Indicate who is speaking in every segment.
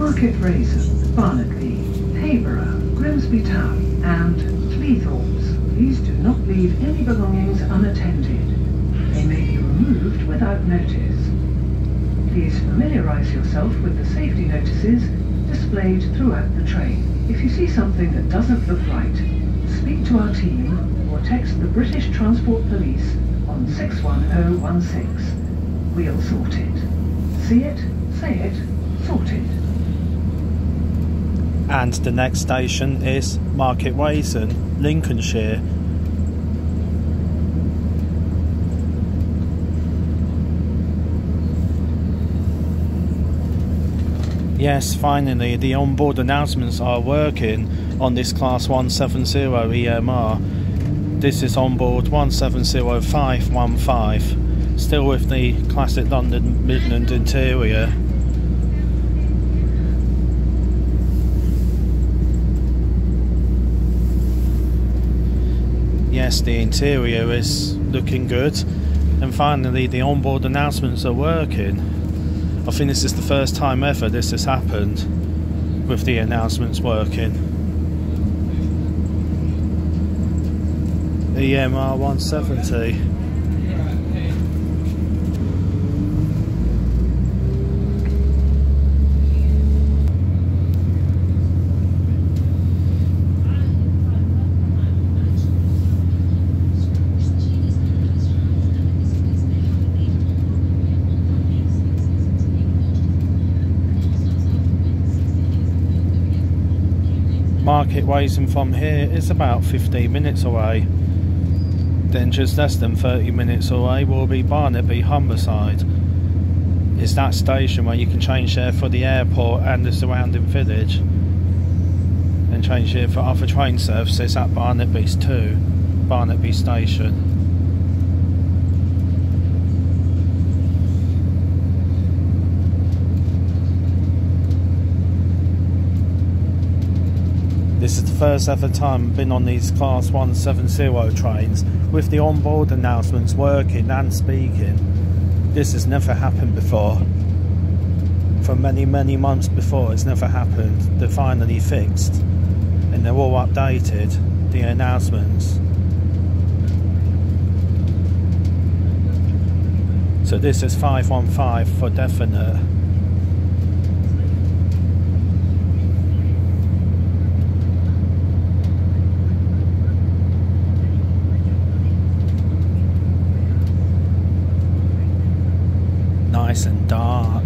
Speaker 1: Market Rasen, Barnetby, Hayborough, Grimsby Town and Cleethorpes. Please do not leave any belongings unattended. They may be removed without notice. Please familiarise yourself with the safety notices displayed throughout the train. If you see something that doesn't look right, speak to our team or text the British Transport Police on 61016. We'll sort it. See it, say it, sort it.
Speaker 2: And the next station is Market Rasen, Lincolnshire. Yes, finally the onboard announcements are working on this Class 170 EMR. This is onboard 170515, still with the classic London Midland interior. Yes, the interior is looking good, and finally the onboard announcements are working. I think this is the first time ever this has happened with the announcements working. EMR 170. Market Rasen from here is about 15 minutes away. Then just less than 30 minutes away will be Barnetby, Humberside. It's that station where you can change there for the airport and the surrounding village, and change here for other train services at Barnetby's too. Barnetby station. This is the first ever time I've been on these Class 170 trains with the onboard announcements working and speaking. This has never happened before. For many months before, it's never happened. They're finally fixed and they're all updated, the announcements. So this is 515 for definite. Nice and dark.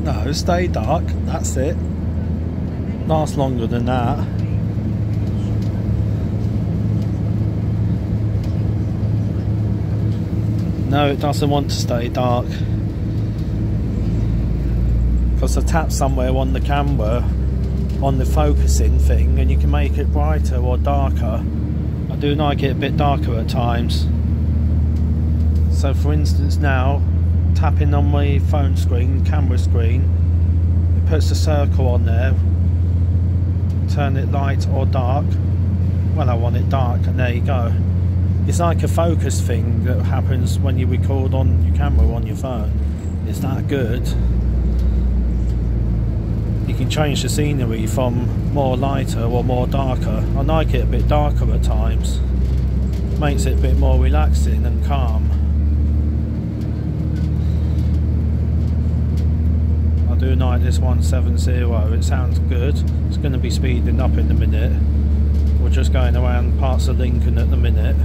Speaker 2: No, stay dark, that's it. Last longer than that. No, it doesn't want to stay dark. Because I tapped somewhere on the camera, on the focusing thing, and you can make it brighter or darker. I do like it a bit darker at times. So for instance now, tapping on my phone screen, camera screen, it puts a circle on there, turn it light or dark. Well, I want it dark, and there you go. It's like a focus thing that happens when you record on your camera on your phone. It's that good. You can change the scenery from more lighter or more darker. I like it a bit darker at times. Makes it a bit more relaxing and calm. I do like this 170, it sounds good. It's going to be speeding up in a minute. We're just going around parts of Lincoln at the minute.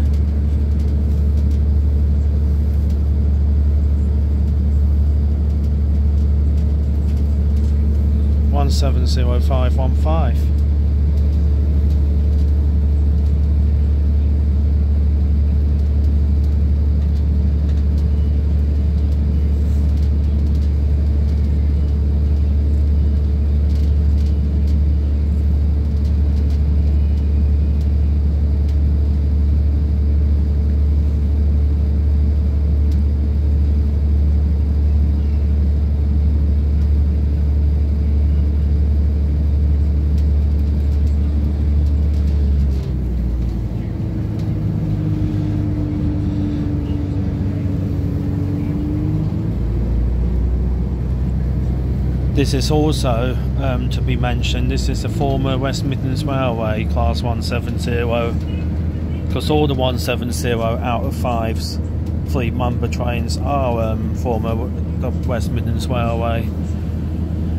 Speaker 2: One 70515. This is also to be mentioned, this is a former West Midlands Railway Class 170, because all the 170 out of 5's fleet member trains are former West Midlands Railway.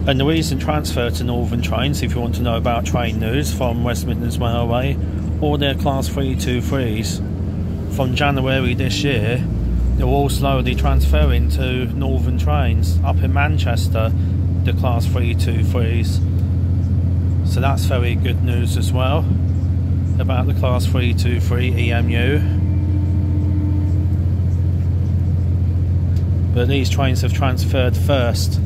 Speaker 2: And the recent transfer to Northern Trains, if you want to know about train news from West Midlands Railway, all their Class 323s from January this year, they're all slowly transferring to Northern Trains up in Manchester, the Class 323s. So that's very good news as well about the Class 323 EMU. But these trains have transferred first.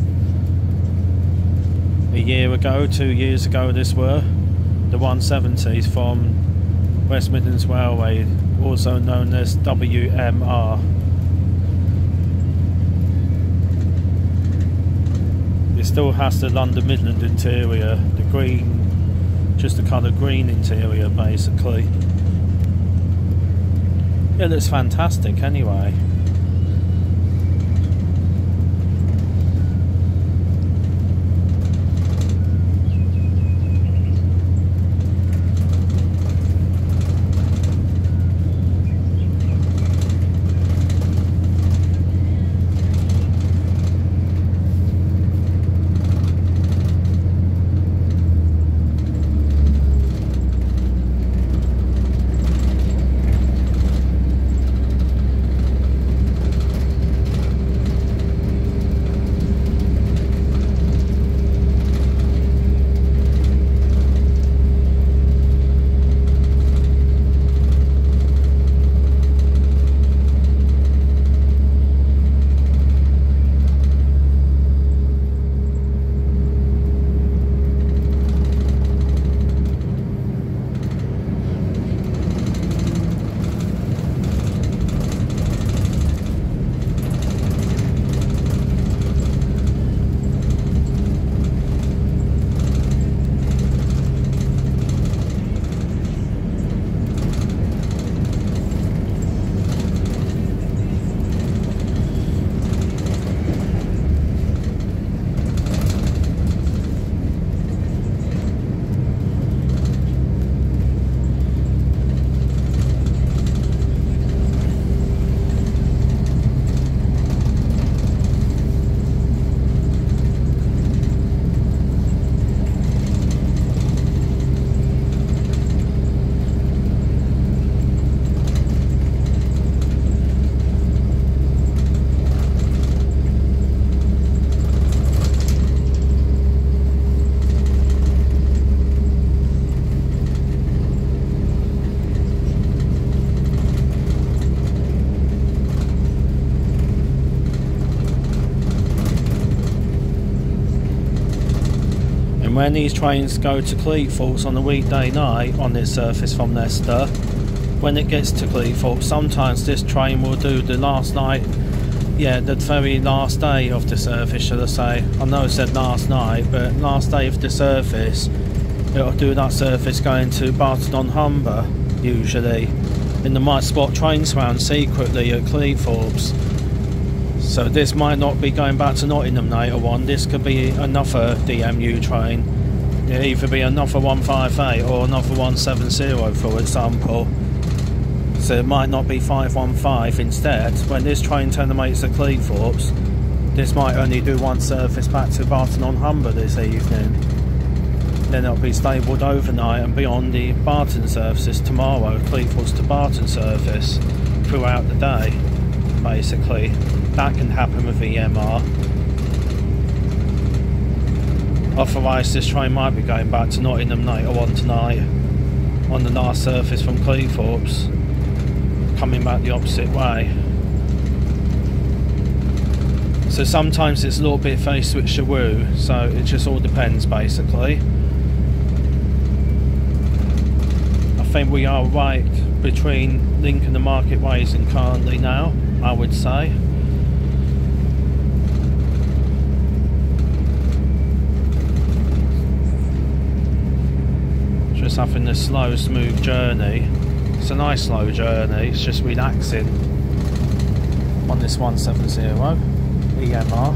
Speaker 2: A year ago, 2 years ago this were, the 170s from West Midlands Railway, also known as WMR. It still has the London Midland interior, the green, just the colour green interior basically. It looks fantastic anyway. When these trains go to Cleethorpes on a weekday night on this surface from Leicester, when it gets to Cleethorpes, sometimes this train will do the last night, yeah, the very last day of the service, should I say. I know I said last night, but last day of the service, it'll do that service going to Barton-on-Humber, usually. And they might spot trains around secretly at Cleethorpes. So this might not be going back to Nottingham later on, this could be another DMU train. It'll either be another 158 or another 170 for example. So it might not be 515 instead. When this train terminates at Cleethorpes, this might only do one service back to Barton-on-Humber this evening. Then it'll be stabled overnight and be on the Barton services tomorrow, Cleethorpes to Barton service throughout the day, basically. That can happen with EMR. Otherwise this train might be going back to Nottingham later on tonight on the last service from Cleethorpes, coming back the opposite way. So sometimes it's a little bit faced with Shawoo, so it just all depends basically. I think we are right between Lincoln and Market Ways and currently now, I would say. Just having a slow, smooth journey. It's a nice slow journey, it's just relaxing on this 170 EMR.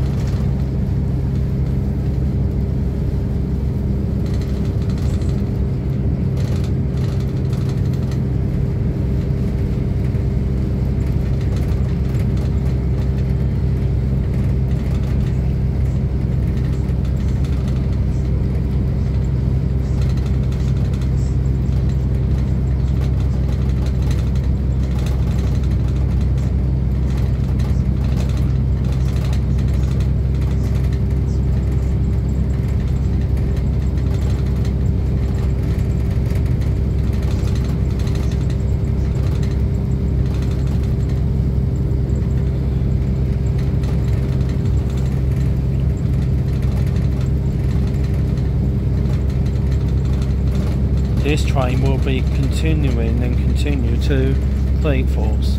Speaker 2: This train will be continuing and continue to Cleethorpes.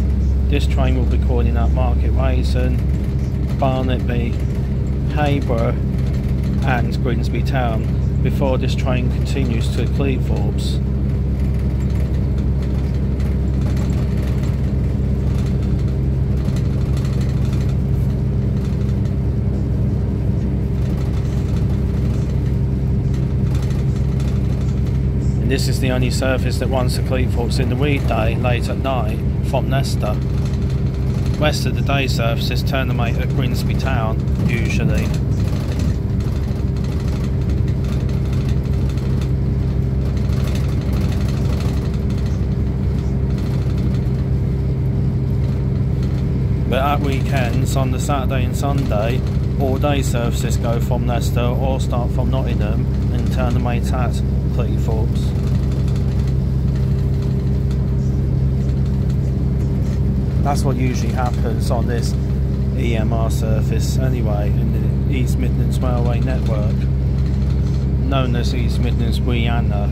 Speaker 2: This train will be calling at Market Rasen, Barnetby, Hayborough and Grimsby Town before this train continues to Cleethorpes. And this is the only service that runs to Cleethorpes in the weekday late at night from Leicester. Rest of the day services terminate at Grimsby Town usually. But at weekends, on the Saturday and Sunday, all day services go from Leicester or start from Nottingham and terminate at Cleethorpes. That's what usually happens on this EMR service anyway, in the East Midlands Railway network, known as East Midlands Railway.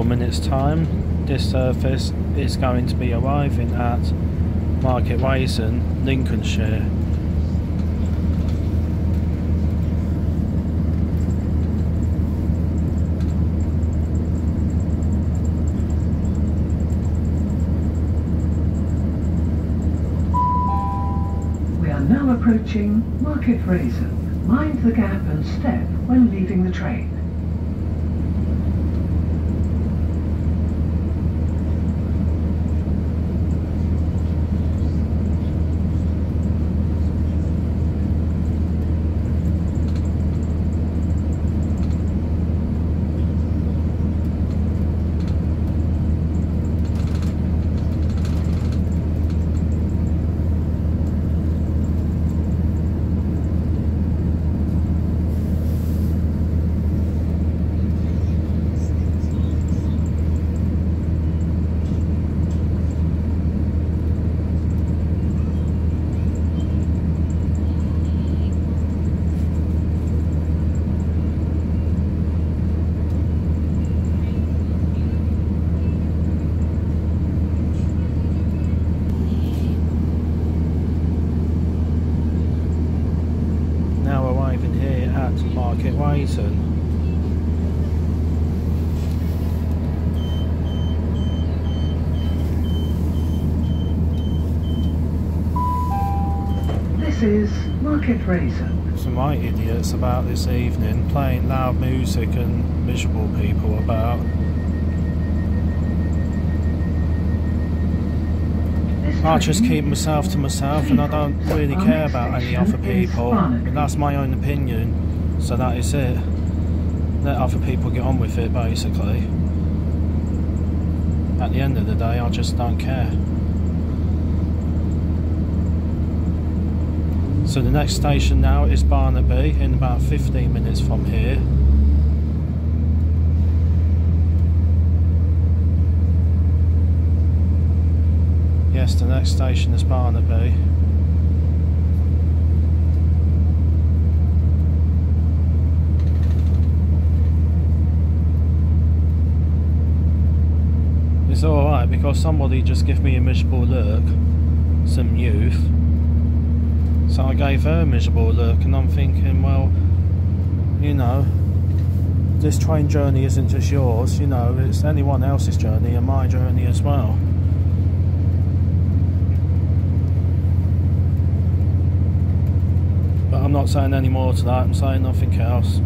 Speaker 2: Minutes time, this service is going to be arriving at Market Rasen, Lincolnshire.
Speaker 1: We are now approaching Market Rasen. Mind the gap and step when leaving the train.
Speaker 2: Market Rasen.
Speaker 1: This is Market Rasen.
Speaker 2: Some right idiots about this evening, playing loud music and miserable people about.
Speaker 1: This
Speaker 2: I just keep myself to myself, and I don't really care about any other people. But that's my own opinion, so that is it. Let other people get on with it, basically. At the end of the day, I just don't care. So the next station now is Barnetby, in about 15 minutes from here. Yes, the next station is Barnetby. It's alright because somebody just gave me a miserable look, some youth. So I gave her a miserable look, and I'm thinking, well, you know, this train journey isn't just yours, you know, it's anyone else's journey and my journey as well. But I'm not saying any more to that, I'm saying nothing else.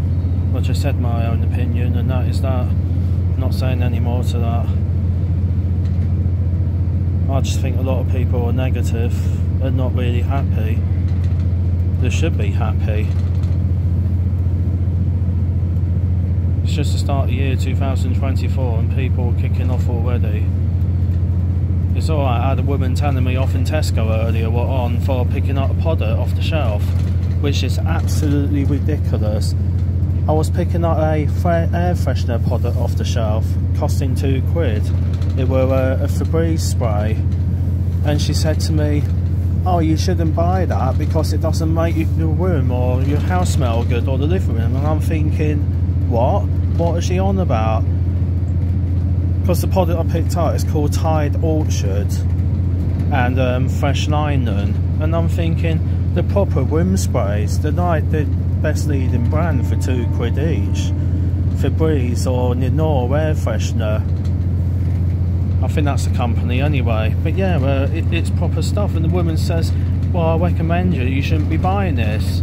Speaker 2: I just said my own opinion, and that is that. I'm not saying any more to that. I just think a lot of people are negative and not really happy. They should be happy. It's just the start of the year 2024 and people are kicking off already. It's alright, I had a woman telling me off in Tesco earlier what on for picking up a podder off the shelf, which is absolutely ridiculous. I was picking up a air freshener podder off the shelf, costing £2. It were a Febreze spray, and she said to me, oh, you shouldn't buy that because it doesn't make your room or your house smell good or the living room. And I'm thinking, what? What is she on about? Because the pod that I picked up is called Tide Orchard and Fresh Linen, and I'm thinking the proper room sprays, they're like the best leading brand for £2 each. Febreze or Ninor air freshener, I think that's the company anyway. But yeah, it's proper stuff, and the woman says, well, I recommend you shouldn't be buying this.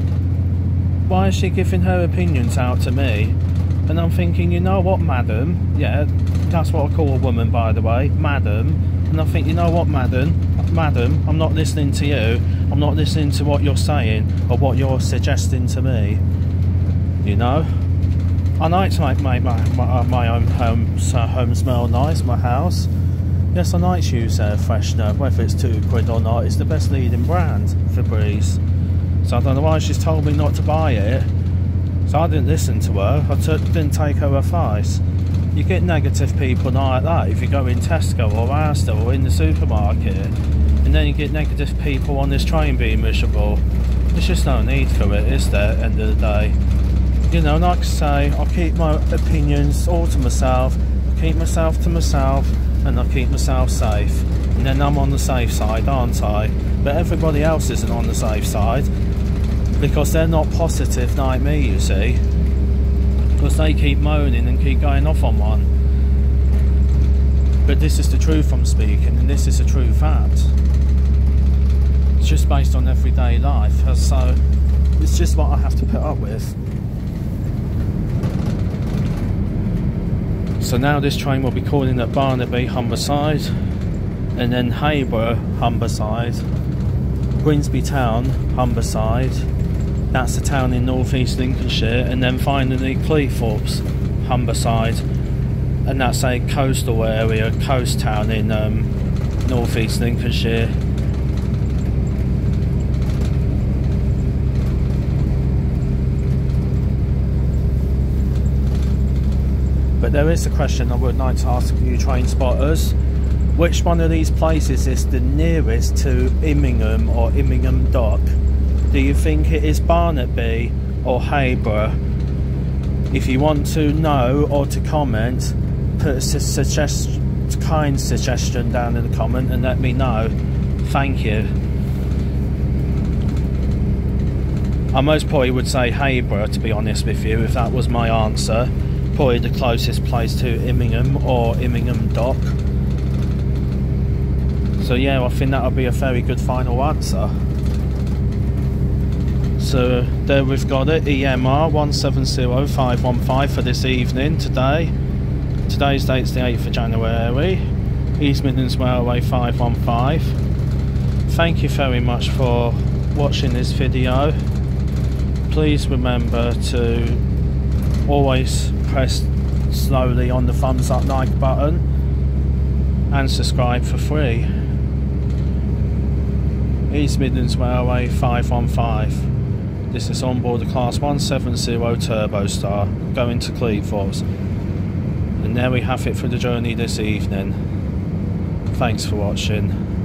Speaker 2: Why is she giving her opinions out to me? And I'm thinking, you know what, madam? Yeah, that's what I call a woman, by the way, madam. And I think, you know what, madam, I'm not listening to you. I'm not listening to what you're saying or what you're suggesting to me. You know? I like to make my own home smell nice, my house. Yes, I like to use air freshener, whether it's £2 or not. It's the best leading brand, Febreze. So I don't know why she's told me not to buy it. So I didn't listen to her. I didn't take her advice. You get negative people like that if you go in Tesco or Asda or in the supermarket, and then you get negative people on this train being miserable. There's just no need for it, is there, at the end of the day? You know, like I say, I'll keep my opinions all to myself, I'll keep myself to myself, and I'll keep myself safe. And then I'm on the safe side, aren't I? But everybody else isn't on the safe side, because they're not positive like me, you see. Because they keep moaning and keep going off on one. But this is the truth I'm speaking, and this is a true fact. It's just based on everyday life, so it's just what I have to put up with. So now this train will be calling at Barnetby, Humberside, and then Hayborough, Humberside, Grimsby Town, Humberside, that's the town in North East Lincolnshire, and then finally Cleethorpes, Humberside, and that's a coastal area, coast town in North East Lincolnshire. But there is a question I would like to ask you train spotters. Which one of these places is the nearest to Immingham or Immingham Dock? Do you think it is Barnetby or Hayborough? If you want to know or to comment, put a kind suggestion down in the comment and let me know. Thank you. I most probably would say Hayborough, to be honest with you, if that was my answer. Probably the closest place to Immingham or Immingham Dock. So yeah, I think that'll be a very good final answer. So there we've got it, EMR 170515 for this evening, today. Today's date's the 8th of January, East Midlands Railway 515. thank you very much for watching this video. Please remember to always press slowly on the thumbs up like button and subscribe for free. West Midlands Railway 515. This is on board the Class 170 Turbostar going to Cleethorpes. And there we have it for the journey this evening. Thanks for watching.